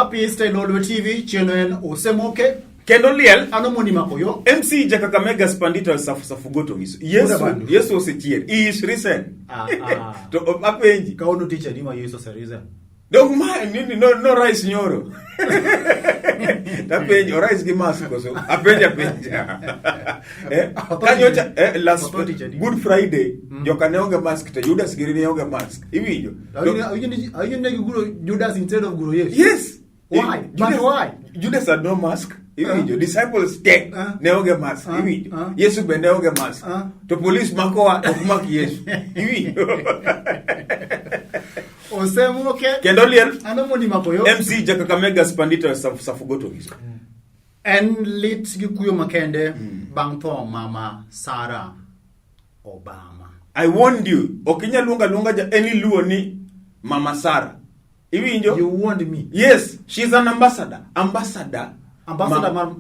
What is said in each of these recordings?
Happy Easter Lolwe TV channel osemoke kendo liel anomoni makoyo MC Jakakamega Spandita safugoto ngiso Yesu osechier he is risen to apenji kauno teacher ni ma Yesu serisen dong ma nini no rice nyoro tapenji rice gi mask koso apenji kanyocha last Good Friday joka ne onge mask to Judas giri ne onge mask iwinjo ayun ne guro Judas instead of guro Yesu yes why but why Judas had no mask iwinjo disciples te ne onge mask iwinjo Yesu bende onge mask to police makoa okmaki Yesu iwinjo osemoke kendo liel anomoni makoyo MC Jakakamega Spandita safugoto ngiso en lit gi kuyo makende bang tho mama Sarah Obama. I warned you okinyalunga ja eni luo ni mama Sarah iwinjo You warned me. yes she's an ambassador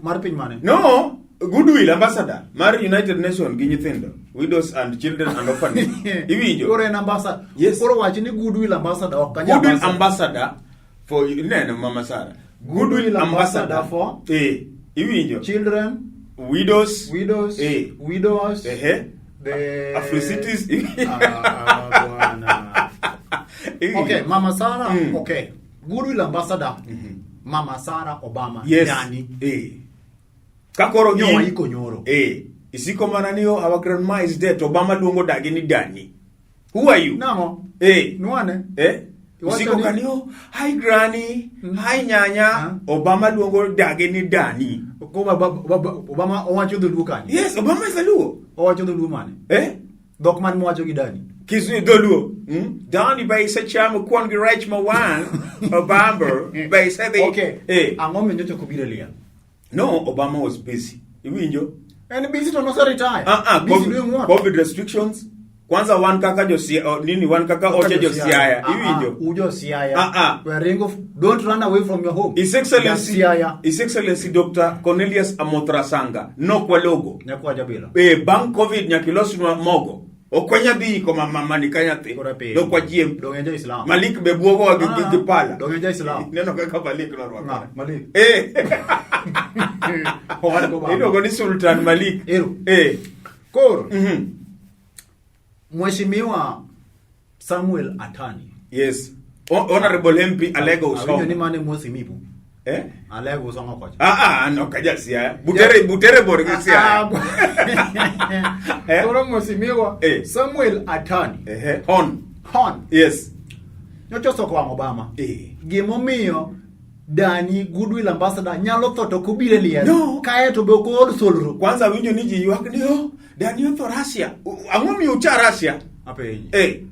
mar piny mane? No, goodwill ambassador mar United Nations gi nyithindo widows and children and orphans iwinjo Koro en ambassador. Yes. Koro wachi ni goodwill ambassador ok kanya goodwill ambassador for nene mama Sarah goodwill ambassador for iwinjo children, widows widowers, the Africities bwana. Okay, mama Sarah, okay. Goodwill ambassador. Mama Sarah Obama yes Dani. kakoro Nyo iko nyoro. isiko mananio our grandma is dead Obama luongo dagi ni Dani. Who are you? Namo. Nuane. Isiko kanio hi granny hi nyanya Obama luongo dagi ni Dani. Obama owacho dholuo kanyo. Yes, Obama is a luo. Owacho dholuo mane? Dhok man mowacho gi Dani. Kisu dholuo. Dani bay se chamo kwan gi rach mawan Obama bay se the okay. Ang'o menyocho kubire liel? No, Obama was busy. Iwinjo? And busy to no retire. Busy doing what? COVID restrictions. Kwanza one kaka nini one kaka oche Josiaya. Iwinjo? Ujo Siaya. Don't run away from your home. His Excellency Dr. Cornelius Amotrasanga. No kwa logo. Nyakwa jabila. Bank COVID nyakilosu mogo. Okwenya di ko mama ni kanyate. Do kwa jiem. Dongenja Islam. Malik bebuogo wa gigipala. Dongenja Islam. Neno kaka Malik na rwaka. Malik. Ino goni Sultan Malik. Koro. Mheshimiwa Samuel Atani. Yes. Honorable MP Alego Usongo. Awinjo ni mane mosi mipu. Alego Usongo kocha. No kaja siya. Butere borgi siya. Koro mheshimiwa Samuel Atani. Hon. Yes. Nyocho soko wa Obama. Gimomiyo Dani goodwill ambassador nyalo thoto kubire liel. No. Kae to be ko solro. Kwanza winjo ni ji ywak ni Dani otho Russia. Ang'o mi ucha Russia? Apenji.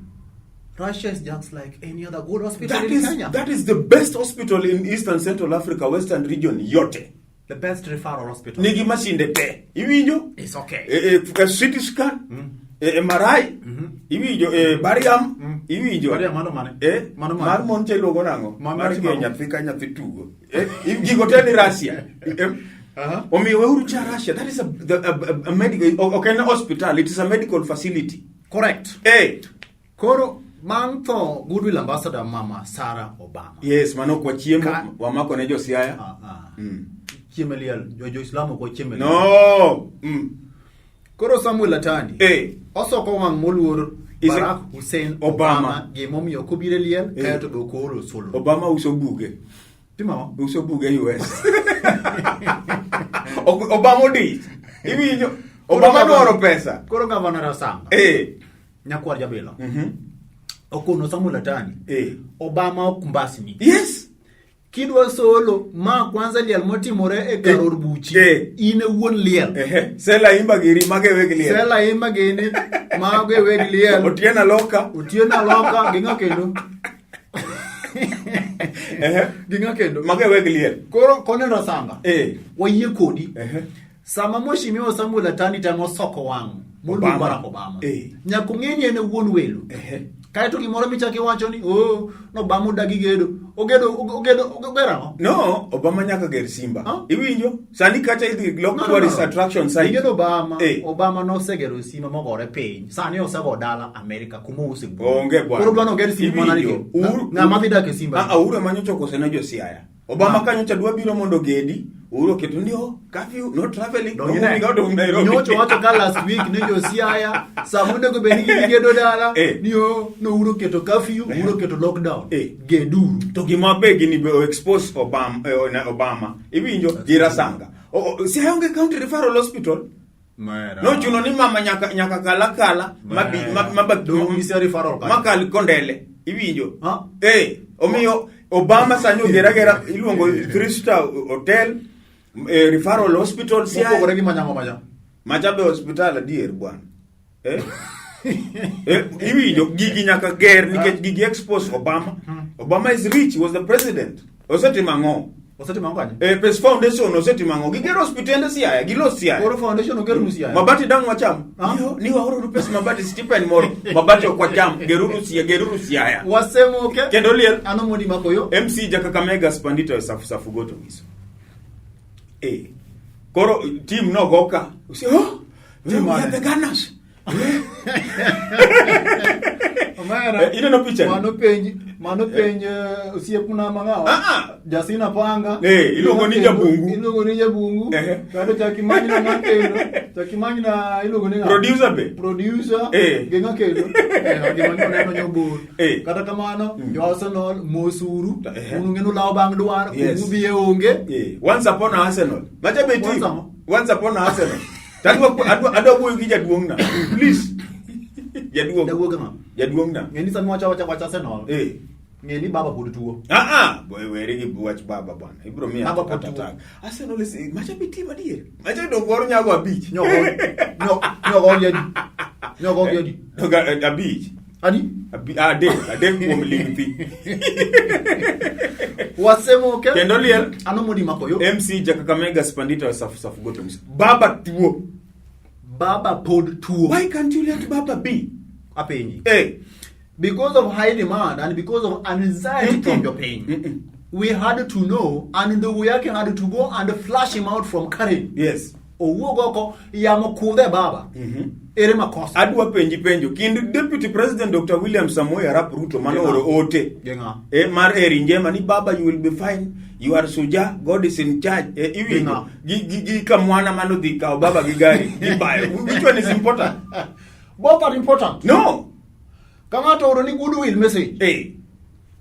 Russia is just like any other good hospital in Kenya. That is the best hospital in Eastern Central Africa, Western region yote. The best referral hospital. Nigi mashinde te. Iwinjo? It's okay. CT scan. MRI. Iwinjo barium. Iwinjo. Barium mano mane? Mar mon chelo gonango. Mar Kenya nyathi tugo. Gigo te ni Russia. Omi weuru cha Russia. That is a medical okay na hospital. It is a medical facility. Correct. Koro manto goodwill ambassador mama Sarah Obama. Yes, mano kwa chiemo wamako ne Josiaya. Chiemeliel jojo Islam ko chiemeliel. No. Koro Samuel Atani. Osoko wang moluor Barack Hussein Obama gimomiyo kubire liel kae to do koro solo. Obama uso buge. Timo uso buge US. Obama di. Iwinjo. Obama dwaro pesa. Koro governor Asanga. Nyakwar jabila. Okono Samuel Atani. Obama okumbasni. Yes. Kidwa solo ma kwanza liel motimore karor buchi. Ine wuon liel. Sela imba giri mage weg liel. Sela imba gini mage weg liel. Otiena loka ginga kendo. Ginga kendo mage weg liel. Koro koneno Asanga. Wayie kodi. Sama mheshimiwa Samuel Atani tango soko wangu. Moluor Barack Obama. Nyako ng'eni ene wuon welo. Kae to gimoro michaki wacho ni no Obama odagi gedo. Ogero. No, Obama nyaka ger simba. Iwinjo? Sani kacha idhi look tourist attraction site. Gedo Obama no segero simba mogore piny. Sani osego dala America kuma usibu. Onge bwana. Koro bwana oger simba manarike. Ng'ama dhi dak e simba. Ure manyo choko sena Josiaya. Obama kanyo cha dwa biro mondo gedi Uhuru keto ndio curfew no traveling no Nairobi nyocho wacho ka last week ne jo Siaya samunde go beni gedo dala nio no Uhuru keto curfew Uhuru keto lockdown gedu to gima be gini be expose Obama iwinjo jirasanga si haonge county referral hospital no chuno ni mama nyaka kala makali kondele iwinjo omiyo Obama sanyo geragera iluongo 3-star hotel referral hospital si ko regi manyango majabe hospital adier bwana iwinjo gigi nyaka ger nikech gigi expose Obama is rich, was the president osetimango Peace Foundation osetimango gigero hospital Siaya gilo Siaya Oro Foundation ogero Siaya mabati dang wacham ni waoro pesa mabati stipend moro mabati okwacham geruru Siaya wasemo ke kendo liel ano modi makoyo MC Kakamega Spandito safu goto miso koro team no goka usi team the Gunners Omera ino no picha mano penj usiepuna mangawa Jasina Panga ilongo ni jabungu kado chakimanyi na ngakendo chakimanyi na ilongo ni producer genga kendo gimanyo neno nyobur kata kamano jo Arsenal mosuru unungeno law bang dwar ubi onge once upon Arsenal macha be team once upon Arsenal adwa boyo gi jaduong na please jaduong na ngeni san wacha Arsenal ngeni baba pod tuo boy were gi buach baba bwana ibro mia kata Arsenal macha be team adier macha do goro nyago abich nyogo yedi abich ade kuom limpi wasemo ke kendo liel ano modi makoyo MC Kakamega Spandito safu goto baba tuo baba pod tuo. Why can't you let baba be apenyi because of high demand and because of anxiety from your pain we had to know and the way had to go and flush him out from Karen yes owuogoko yamo kude baba ere makosa adwa penjo kind deputy president Dr. William Samoei Arap Ruto manoro ote mar erinjema ni baba you will be fine you are soja God is in charge iwinjo gi kamwana manodhi ka baba gi gari gibayo which one is important both are important no kama to oro ni goodwill message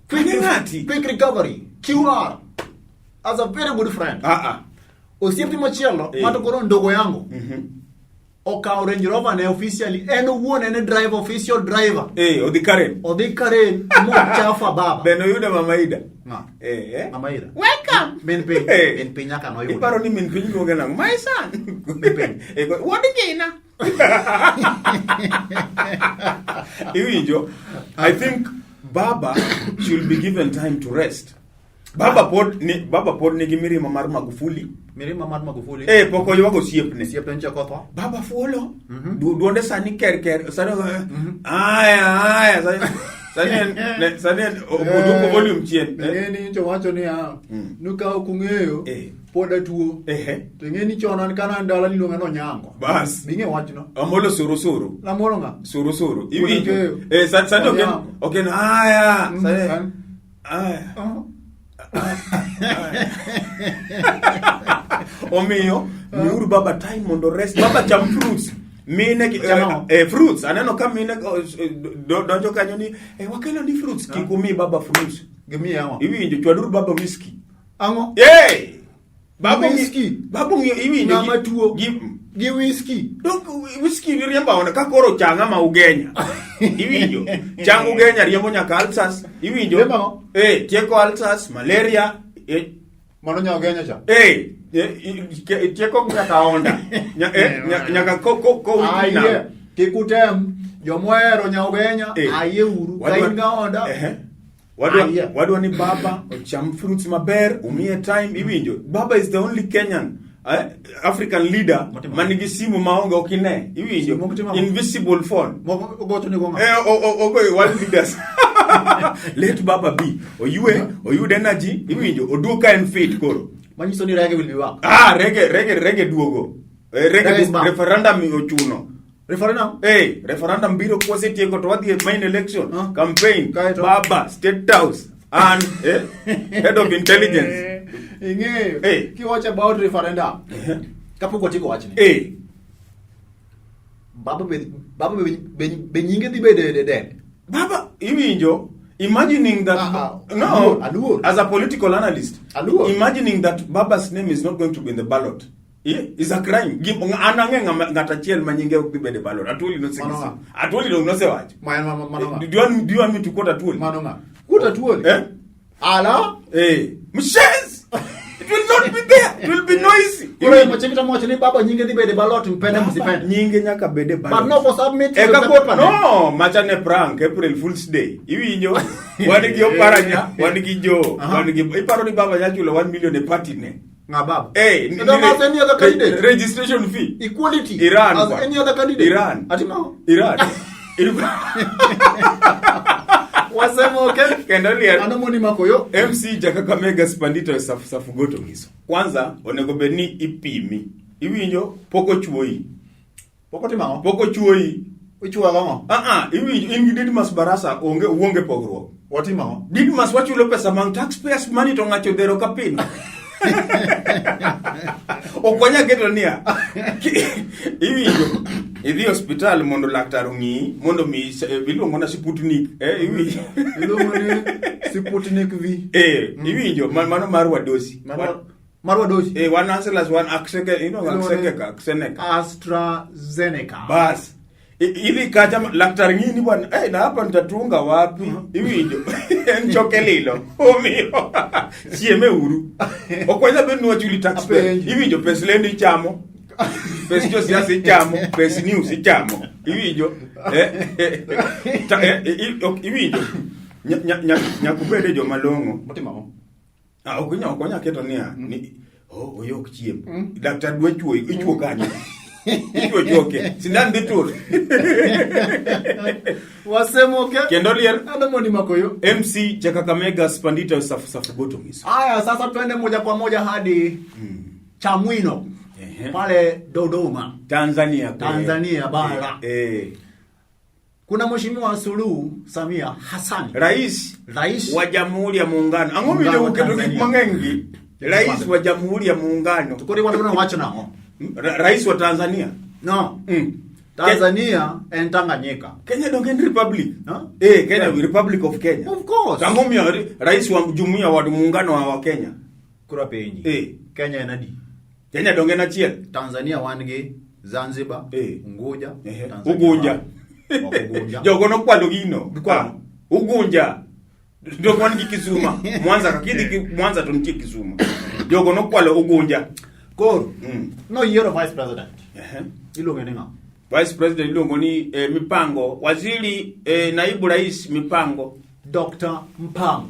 quick recovery QR as a very good friend osiepi machielo mato koro ndogo yangu okaw Range Rover ne officially en wuon en driver official driver odhi Karen mo chafa baba beno yuda Mamaida Mamaida welcome men pe nyaka no yuda iparo ni men piny luonge nango my son what again iwinjo I think baba should be given time to rest. Baba pod nigi mirima mar Magufuli. Poko ywago siepne. Siepne nchakotwa. Baba fuolo. Duonde sani ker. Sani aya. Sani obuduko volume chien. Ngeni ncho wacho ni nuka ukung'eyo poda tuo. Ngeni chonan kana ndala ni longa no nyango. Bas. Binge wachno. Amolo suru. La molo nga. Suru. Iwinjo. Sani okay aya. Sani aya. Omiyo miuru baba time mondo rest baba cham fruits mine fruits aneno ka mine donjo kanyo ni wakelo ni fruits kikumi baba fruits gimi yawa iwinjo chwaduru baba whisky ango baba whisky baba iwinjo ngama tuo gi whisky donc whisky riemba ona ka koro changa ma ugenya iwinjo changu ugenya riembo nyaka alsas iwinjo tieko alsas malaria mano nyagenya cha tieko nyaka onda nyaka ko wina kikutem jomoero nyagenya ayeuru kainga onda wadwa ni baba ocham fruits maber umie time iwinjo baba is the only Kenyan African leader manigi simu maonge okine iwinjo invisible phone ogoto ni gonga world leaders let baba be oyud energy iwinjo oduka en fit koro manyiso ni reggae will be work reggae duogo referendum ochuno referendum biro kwase tieko to wadhi main election campaign baba state house and head of intelligence Inge. Ki watch about referendum. Kapok watiko wachni. Baba be nyinge dhi bede de. Baba iwinjo imagining that as a political analyst, imagining that Baba's name is not going to be in the ballot is a crime. Anange ngatachiel manyinge ok dhi bede ballot. Atuli no say. Atuli no say what? Do you want me to quote Atuli? Manonga. Quote Atuli. Ala? Mshes. It will not be there. It will be noisy. Kure machimita mwachini baba nyinge di bede ballot mpende msipende. Nyinge nyaka bede ballot. But no for submit to the paper. No, machane prank April Fool's Day. Iwinjo. Wanigi oparanya, wanigi jo, wanigi iparo ni baba nyachulo 1 million e party ne. Nga baba. Don't ask any other candidate. Registration fee. Equality. Iran. As any other candidate. Iran. Atima. Iran. Wasema okay. Kendolia. Anamoni makoyo. MC Jakakamega spandito safugoto hizo. Kwanza onego bedni ipimi. Iwinjo poko chuoi. Poko timao. Poko chuoi. Ichua gamo. Iwinjo ingi Didmas Barasa uonge pogro. Watimao. Didmas wachulo pesa mang taxpayers money to ngacho dero kapini. Okonya geto nia. Iwinjo idhi hospital mondo laktar ongi mondo mi biluongo na Sputnik iluongo ni Sputnik V iwinjo mano mar wadosi one Angelas one AstraZeneca bas idhi kacha laktar ngini bwana na hapa nitatunga wapi iwinjo en chokelilo omio sieme uru okwanya benu wachuli taxpayer iwinjo peslendi chamo Pesjo siasa ichamo, pes news ichamo. Iwinjo iwinjo nyakubede jo malongo. Motimao. Okonya keto nia ni oyok chiem. Daktar dwe chuo ichuo kanyo. Ichuo choke. Sindan ditur. Wasemo ke. Kendolier Anamoni makoyo. MC Jakakamega spandito safugoto miso. Aya sasa twende moja kwa moja hadi Chamwino. Pale Dodoma Tanzania bara. Kuna Mheshimiwa Suluhu Samia Hassan, Rais wa Jamhuri ya Muungano. Angomile uketo mangengi. Rais wa Jamhuri ya Muungano. Tukori watu wacha nao. Rais wa Tanzania. No. Tanzania and Tanganyika. Kenya Dongen Republic. Kenya Republic of Kenya. Of course. Angomia rais wa Jumuiya wa Muungano wa Kenya. Kura penji. Kenya enadi. Kenya dongena chiel. Tanzania wangi Zanzibar, Unguja, Ugunja. Jogo no kwalo gino. Ugunja. Ndo wangi Kizuma. Mwanza to ntie Kizuma. Jogo no kwalo Ugunja. Koro. No year vice president. Ilongo ninga. Vice president ilongo ni mipango. Waziri naibu rais mipango. Dr. Mpango.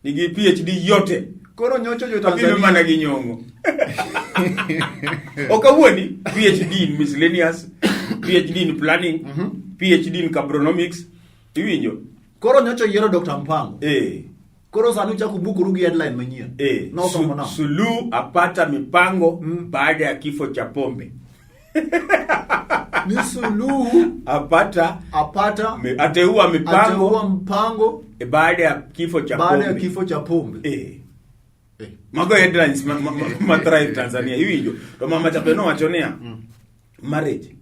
Nigi PhD yote. Koro nyocho jo Tanzania. Kapino mana ginyongo. Okawoni PhD in miscellaneous, PhD in planning, PhD in cabronomics. Iwinjo. Koro nyocho yero Dr. Mpango. Koro sanu cha kubuku rugi headline manyien. No somo Suluhu apata mipango baada ya kifo cha Pombe. Ni Suluhu apata ateua mpango baada ya kifo cha Pombe. Mago headlines matrai Tanzania iwinjo to mama chapeno wachonea marriage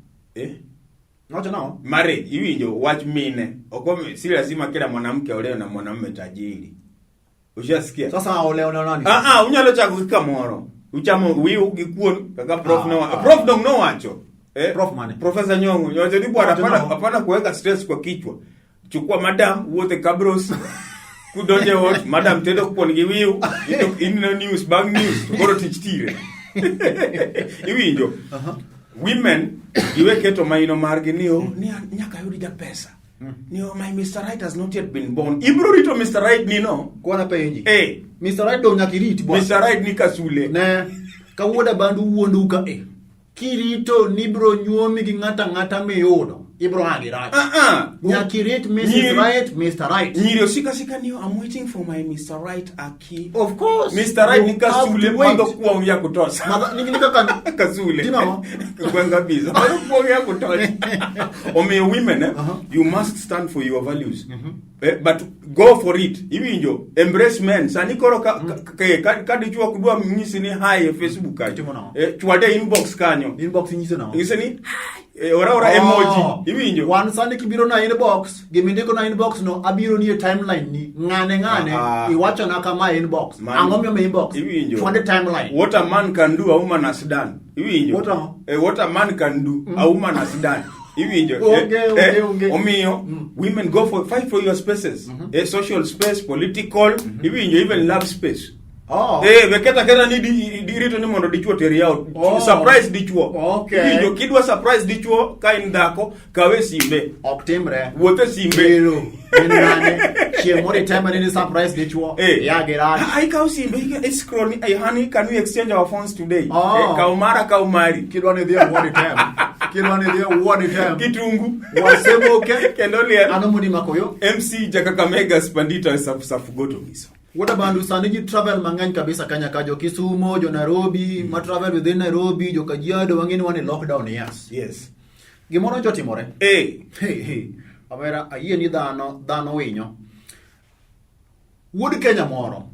Nocho nao marriage iwinjo wach mine okome si lazima kila mwanamke olewe na mwanamume tajiri. Ushasikia sasa olewe na nani unyalo chako kikamoro uchamo wiu gikuon kaka prof dong no wacho prof mane Professor Nyongo nyoje ni bwana hapana kuweka stress kwa kichwa. Chukua madam wote kabros kudonje watch madam tedo kupon giwiu in news bang news koro tichtire iwinjo women iweke to maino margi niyo nyaka yudi ja pesa niyo my Mr. Right has not yet been born ibro rito Mr. Right nino kuona penji Mr. Right do nyakiriti bwana Mr. Right ni kasule ne kawuoda bandu wuonduka kirito nibro nyuomi gi ngata meyudo ibro agi right. Nyakiret Mrs. Right, Mr. Right. Nyiri osika niyo, I'm waiting for my Mr. Right aki. Of course. Mr. Right ni kasule mando kuwa ya kutosa. Nika kasule. Dima Kwenga biza. Mando kuwa ya kutosa. Ome women, you must stand for your values. But go for it. Iwi njo, embrace men. Sani koro kadi chua kudua mnyisi ni hai Facebook kaji. Chua de inbox kanyo. Inbox nyisi na. Nyisi ni ora emoji. Iwi njo. One sani kibiro na inbox. Gimindeko na inbox no. Abiro niye timeline ni. Ngane. Iwacha na kama inbox. Angomyo me inbox. Iwi njo. Chua de timeline. What a man can do, a woman has done. Iwi njo. What a man can do, a woman has done. Okay. Omiyo, women fight for your spaces. Social space, political, even love space. Veketa ni dirito ni mondo dichuo teri out. Surprise dichuo. Okay. Kidwa surprise dichuo kain dako kawe simbe. Oktimre. Wote simbe. Nane. Shemori time ni surprise dichuo. Ya gerani. Ai kawe simbe. Scroll ni. Honey, can we exchange our phones today? Kaumari. Kidwa ni there one time. Kitungu. Wasemoke. Kendoli. Anomuni makoyo. MC Jakakamega Spandita safugoto miso. What about saniji travel mangany kabisa Kenya kajo Kisumu, jo Nairobi, ma travel within Nairobi, jo Kajiado, wangeni wane lockdown yes. Gimono jo timore. Hey. Avera ayie ni dhano winyo. Wood Kenya moro.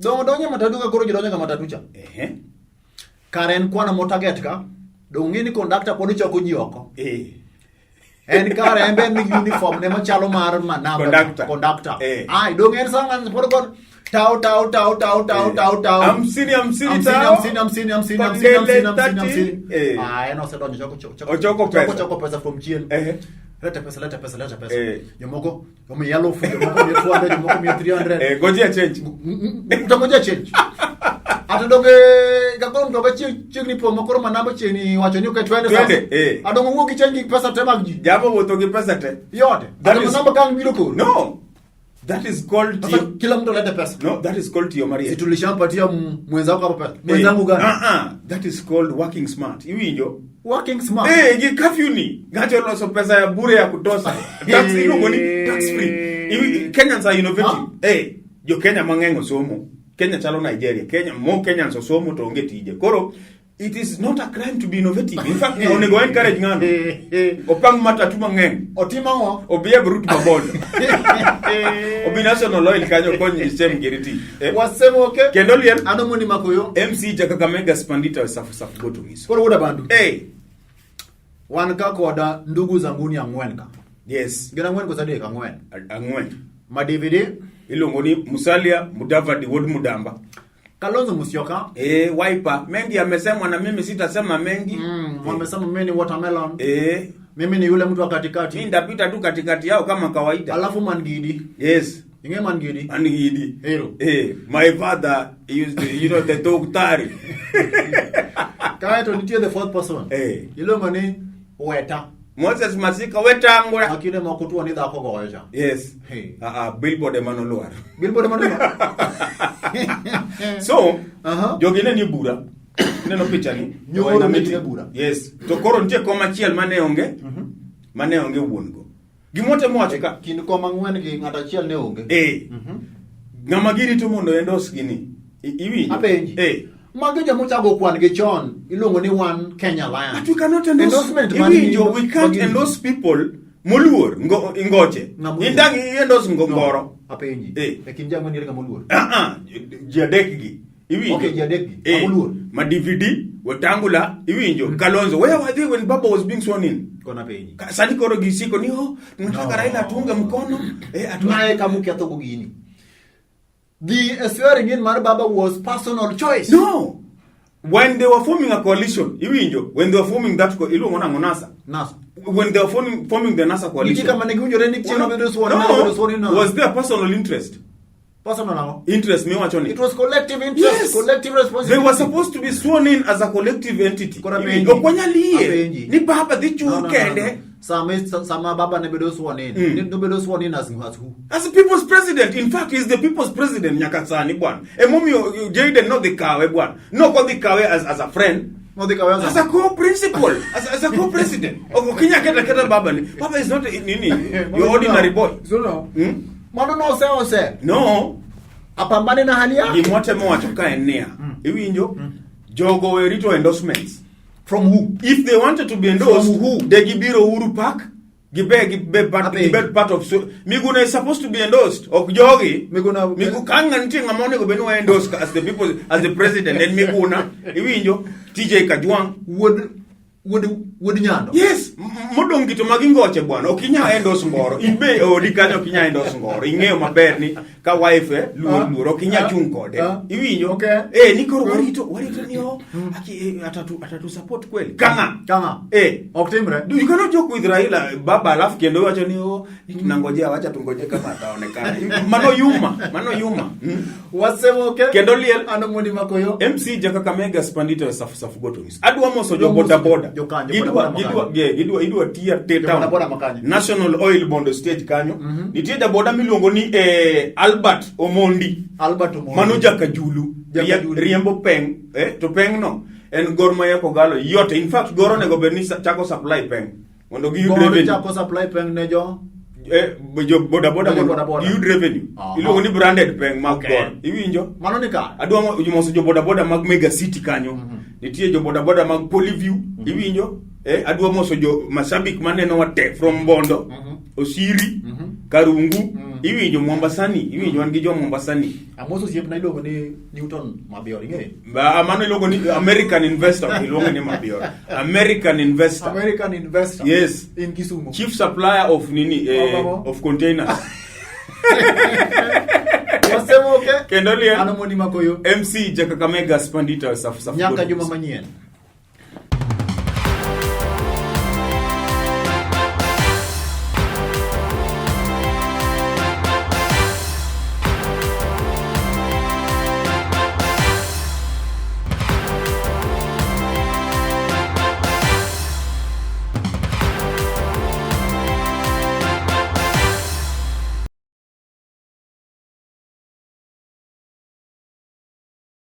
Donye matatu ka koro jidonye ka matatu cha. Karen kwana motarget ka. Dongini conductor podi choko ji oko. En kare embe ni uniform ne machalo mar manamba conductor. Ai dongen sangan podi kon tau. Amsini Ai no se donje choko pesa from chien. Leta pesa. Yomoko yellow food, yomoko 200, yomoko 300. Gojia change. Utamoja change. Atadonge gakoro mtoka chini po makoro manamba chini wacho ni twende sasa. Adongo wuki change pesa tema gji. Jabo wotoge pesa te. Yote. Adongo namba kang biro ko. No. That is called kila mtu leta pesa. No, that is called your marriage. Situlishampatia mwenzako hapo pesa. Mwenzangu gani? That is called working smart. Iwinjo. Working smart. Curfew ni. Gacho loso pesa ya bure ya kutosa. Tax tax free. Kenyans are innovative. Jo Kenya mangengo somo. Kenya chalo Nigeria. More Kenyans somo to onge tije. Koro it is not a crime to be innovative. In fact, onego encourage ngano. Opang matatu mangeng. Otimango. Obiye brut mabol. Obi national oil kanyo konyi stem giriti. Wasemoke. Kendolian anomuni makoyo. MC Jakakamega Spandita safu goto miso. Koro woda bandu. Wanka koda ndugu zanguni angwen ka. Yes. Gina angwen ko sade ka angwen. Angwen. Ma DVD ilongoni Musalia Mudavadi Wod Mudamba. Kalonzo Musyoka. Wiper. Mengi amesemwa na mimi sitasema mengi. Wamesema mimi ni watermelon. Mimi ni yule mtu wa katikati. Mimi ndapita tu katikati yao kama kawaida. Alafu Mangidi. Yes. Inge Mangidi. Mangidi. Hero. My father used to, the doctor. Kaito nitie the fourth person. Ilongo ni Weta. Moses Masika Weta ngura. Akine makutua ni dhako goja. Yes. Billboard Emanoluar. Billboard Emanoluar. So, jogine ni bura. Neno picha ni. Nyoro ni bura. Yes. To koro ntie koma chiel mane onge. Mane onge wuongo. Gimote mwacho ka. Kin koma ngwen gi ngata chiel ne onge. Ngama giri to mondo endos gini. Iwi. Apenji. Mage jamochago kwan gi chon ilongo ni One Kenya Alliance. But we cannot endorsement. We can't endorse people moluor ngoche. Indangi endorse ngongoro. Apenji. Kinja ngoni nga moluor. Jadek gi. Iwi. Okay, jadek gi. Moluor. Ma DVD Wetangula iwinjo. Kalonzo, where were they when Baba was being sworn in? Kona penji. Sani koro gisiko ni tunataka Raila atunge mkono. Atunaye kamuki atoko gini. The swearing in Mar Baba was personal choice. No. When they were forming a coalition, when they were forming that NASA. When they were forming the NASA coalition. Was there personal interest? Personal interest, it was collective interest, yes. Collective responsibility. They were supposed to be sworn in as a collective entity. Ni baba kende. Sama baba nebedo sworn in. Nebedo sworn in as who? As the people's president. In fact, he's the people's president. Nyakatsani bwan. Emomi Jaden not the kawe bwan. No call the kawe as a friend. as a co-principal, as a co-president. Okinya keta Baba ni. Baba is not nini. Your ordinary boy. So no. Mano no se. No. Apambane na hali yake. Gimote mo atoka enea. Iwinjo. Jogo werito endorsements. From who? If they wanted to be endorsed, from who? They gibiro Uhuru Park. Gibe part of so Miguna is supposed to be endorsed. Okjogi Migu kanga ntinga mone go benu endorsed as the people as the president and Miguna Iwinjo TJ Kajwang would nyando. Yes, modong gitu magingoche bwana. Okinya endorse ngoro. Ibe odikanya okinya endorse ngoro. Ingeo maber ni ka wife luro okinya chung kode. Iwinjo. Okay. Nikoro warito niyo aki atatu support kweli. Kanga. Oktimre. You cannot joke with Raila Baba alafu kendo wacho niyo tunangojea wacha tungoje kama ataonekana. Mano yuma. Wasemo okay. Kendo liel anomoni makoyo. MC Kakamega Spandita safu gotonis. Adwa moso jo boda. Idwa tia teta National Oil Bond stage kanyo. Nitie da boda miluongo ni Albert Omondi. Manuja Kajulu. Riembo peng. To peng no. En Gor Mahia Kogalo yote. In fact Goro nego berni chako supply peng. Mondo gi revenue. Chako supply peng ne jo. Boda you revenue. Iluongo ni branded peng mag Gor. Iwinjo? Mano ni ka. Adwa moso jo boda mag Mega City kanyo. Nitie jo boda mag Polyview. Iwinjo? Adwa moso jo mashabik maneno wate from Bondo. Osiri. Karungu. Iwinjo Mombasani. Iwinjo wan gi jo Mombasani. Amoso siep na iluongo ni Newton Mabior inge. Amano iluongo ni American investor iluongo ni Mabior. American investor. Yes. In Kisumu. Chief supplier of of containers. Wasemo okay. Kendo liel anomoni makoyo. MC Kakamega Spandita safu. Nyaka juma manyien.